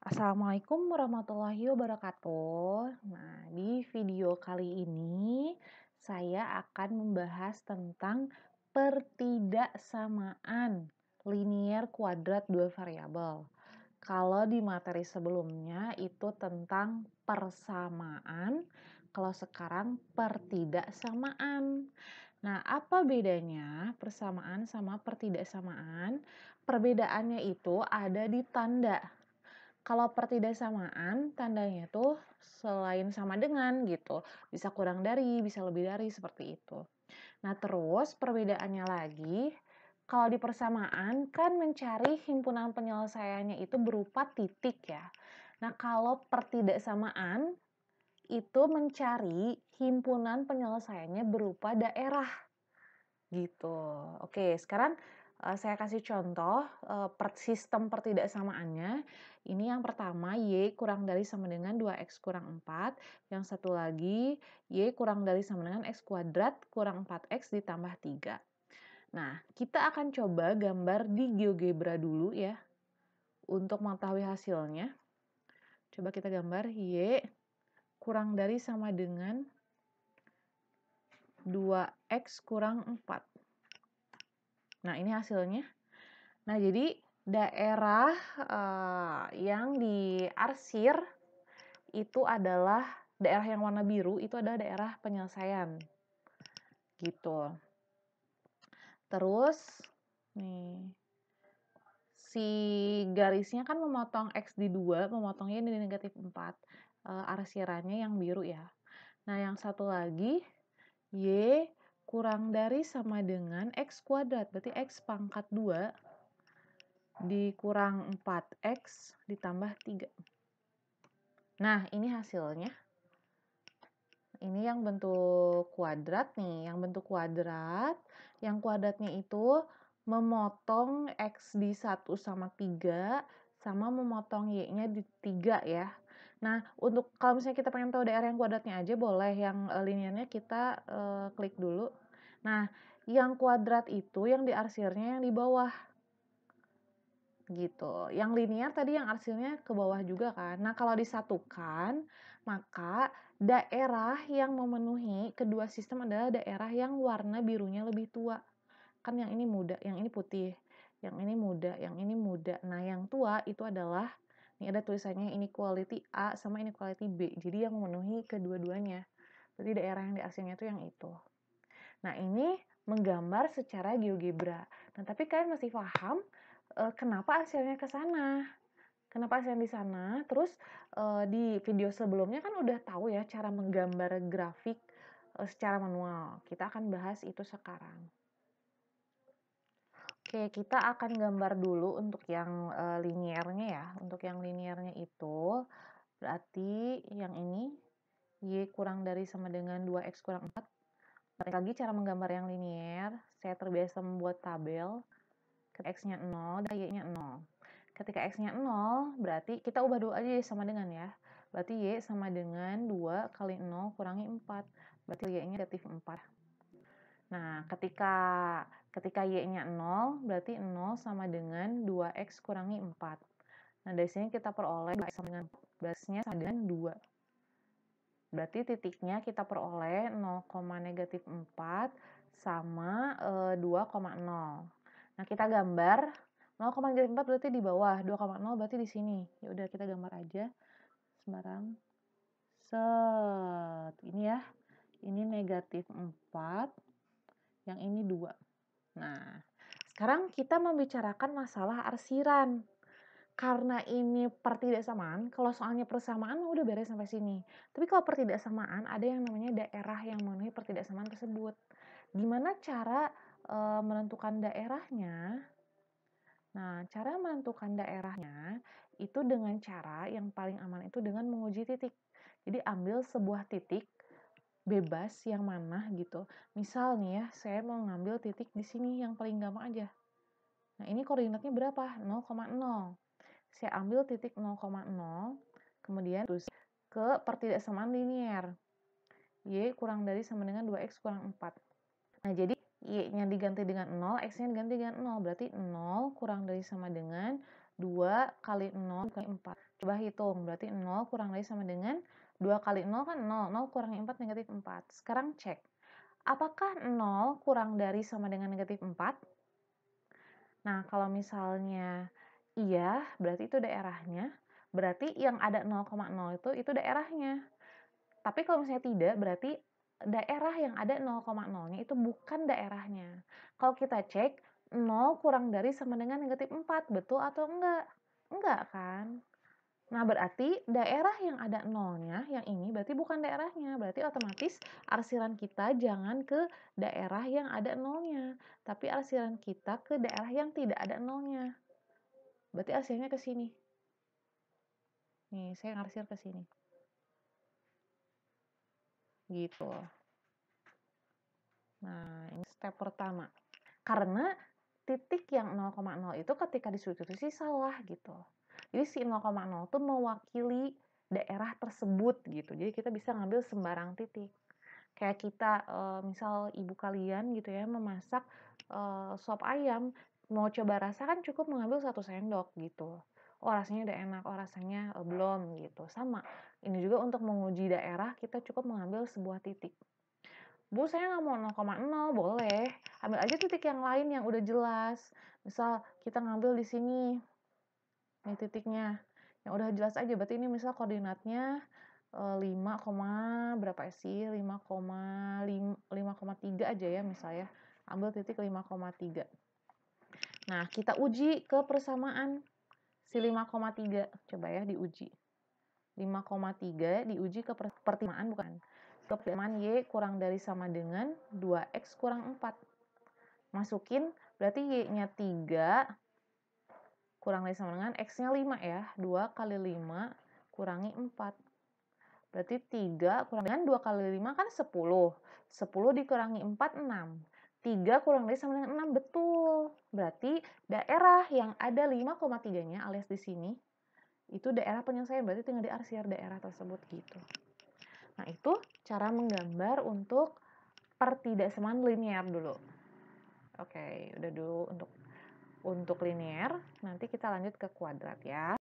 Assalamualaikum warahmatullahi wabarakatuh. Nah, di video kali ini saya akan membahas tentang pertidaksamaan linier kuadrat dua variabel. Kalau di materi sebelumnya itu tentang persamaan, kalau sekarang pertidaksamaan. Nah, apa bedanya persamaan sama pertidaksamaan? Perbedaannya itu ada di tanda. Kalau pertidaksamaan, tandanya tuh selain sama dengan gitu, bisa kurang dari, bisa lebih dari, seperti itu. Nah, terus perbedaannya lagi, kalau di persamaan kan mencari himpunan penyelesaiannya itu berupa titik ya. Nah, kalau pertidaksamaan itu mencari himpunan penyelesaiannya berupa daerah gitu. Oke, sekarang saya kasih contoh sistem pertidaksamaannya. Ini yang pertama, Y kurang dari sama dengan 2X kurang 4. Yang satu lagi, Y kurang dari sama dengan X kuadrat kurang 4X ditambah 3. Nah, kita akan coba gambar di GeoGebra dulu ya, untuk mengetahui hasilnya. Coba kita gambar Y kurang dari sama dengan 2X kurang 4. Nah, ini hasilnya. Nah, jadi daerah yang diarsir itu adalah daerah yang warna biru, itu adalah daerah penyelesaian. Gitu. Terus, nih, si garisnya kan memotong X di 2, memotongnya di negatif 4. Arsirannya yang biru ya. Nah, yang satu lagi, Y kurang dari sama dengan X kuadrat, berarti X pangkat 2 dikurang 4X ditambah 3. Nah, ini hasilnya. Ini yang bentuk kuadrat nih, yang bentuk kuadrat. Yang kuadratnya itu memotong X di 1 sama 3, sama memotong Y-nya di 3 ya. Nah, untuk kalau misalnya kita pengen tahu daerah yang kuadratnya aja, boleh. Yang liniernya kita klik dulu. Nah, yang kuadrat itu yang diarsirnya yang di bawah. Gitu. Yang linear tadi yang arsirnya ke bawah juga kan. Nah, kalau disatukan, maka daerah yang memenuhi kedua sistem adalah daerah yang warna birunya lebih tua. Kan yang ini muda, yang ini putih. Yang ini muda, yang ini muda. Nah, yang tua itu adalah, ini ada tulisannya inequality A sama inequality B. Jadi yang memenuhi kedua-duanya. Berarti daerah yang diarsirnya itu yang itu. Nah, ini menggambar secara GeoGebra. Nah, tapi kalian masih paham kenapa hasilnya ke sana? Kenapa hasilnya di sana? Terus di video sebelumnya kan udah tahu ya cara menggambar grafik secara manual. Kita akan bahas itu sekarang. Oke, kita akan gambar dulu untuk yang liniernya ya. Untuk yang liniernya itu berarti yang ini Y kurang dari sama dengan 2X kurang 4. Balik lagi cara menggambar yang linier. Saya terbiasa membuat tabel. Ketika X-nya 0 dan Y-nya 0. Ketika X-nya 0, berarti kita ubah dulu aja sama dengan ya. Berarti Y sama dengan 2 kali 0 kurangi 4. Berarti Y-nya negatif 4. Nah, ketika Y-nya 0, berarti 0 sama dengan 2X kurangi 4. Nah, dari sini kita peroleh X sama dengan berasnya sama dengan 2. Berarti titiknya kita peroleh 0, negatif 4 sama 2,0. Nah, kita gambar 0,4 berarti di bawah, 2,0 berarti di sini. Ya udah kita gambar aja sembarang. Set. Ini ya. Ini negatif 4, yang ini 2. Nah, sekarang kita membicarakan masalah arsiran. Karena ini pertidaksamaan, kalau soalnya persamaan udah beres sampai sini. Tapi kalau pertidaksamaan ada yang namanya daerah yang memenuhi pertidaksamaan tersebut. Gimana cara menentukan daerahnya? Nah, cara menentukan daerahnya itu dengan cara yang paling aman itu dengan menguji titik. Jadi ambil sebuah titik bebas yang mana gitu. Misal nih ya, saya mau ngambil titik di sini yang paling gampang aja. Nah, ini koordinatnya berapa? 0,0. Saya ambil titik 0,0, kemudian terus ke pertidaksamaan linier. Y kurang dari sama dengan 2X kurang 4. Nah, jadi Y-nya diganti dengan 0, X-nya diganti dengan 0. Berarti 0 kurang dari sama dengan 2 kali 0 kali 4. Coba hitung, berarti 0 kurang dari sama dengan 2 kali 0 kan 0, 0 kurangi 4 negatif 4. Sekarang cek, apakah 0 kurang dari sama dengan negatif 4? Nah, kalau misalnya iya, berarti itu daerahnya. Berarti yang ada 0,0 itu daerahnya. Tapi kalau misalnya tidak, berarti daerah yang ada 0,0-nya itu bukan daerahnya. Kalau kita cek, 0 kurang dari sama dengan negatif 4, betul atau enggak? Enggak kan? Nah, berarti daerah yang ada 0-nya, yang ini berarti bukan daerahnya. Berarti otomatis arsiran kita jangan ke daerah yang ada 0-nya, tapi arsiran kita ke daerah yang tidak ada 0-nya. Berarti arsirannya ke sini. Nih, saya ngarsir ke sini. Gitu. Nah, ini step pertama. Karena titik yang 0,0 itu ketika disubstitusi salah gitu. Jadi si 0,0 itu mewakili daerah tersebut gitu. Jadi kita bisa ngambil sembarang titik. Kayak kita misal ibu kalian gitu ya memasak sop ayam, mau coba rasa kan cukup mengambil 1 sendok gitu. Oh rasanya udah enak, oh rasanya belum gitu. Sama, ini juga untuk menguji daerah kita cukup mengambil sebuah titik. Bu, saya nggak mau 0,0, boleh. Ambil aja titik yang lain yang udah jelas. Misal kita ngambil di sini, nih titiknya. Yang udah jelas aja, berarti ini misal koordinatnya 5, berapa sih? 5,3 aja ya misalnya. Ambil titik 5,3. Nah, kita uji ke persamaan si 5,3. Coba ya diuji. 5,3 diuji ke pertimaan bukan. Pertimaan Y kurang dari sama dengan 2X kurang 4. Masukin, berarti Y-nya 3 kurang dari sama dengan X-nya 5 ya. 2 kali 5 kurangi 4. Berarti 3 kurang dengan 2 kali 5 kan 10. 10 dikurangi 4, 6. 3 kurang dari sama dengan 6, betul. Berarti daerah yang ada 5,3-nya alias di sini, itu daerah penyelesaian, berarti tinggal diarsir daerah tersebut gitu. Nah, itu cara menggambar untuk pertidaksamaan linear dulu. Oke, udah dulu untuk linear. Nanti kita lanjut ke kuadrat ya.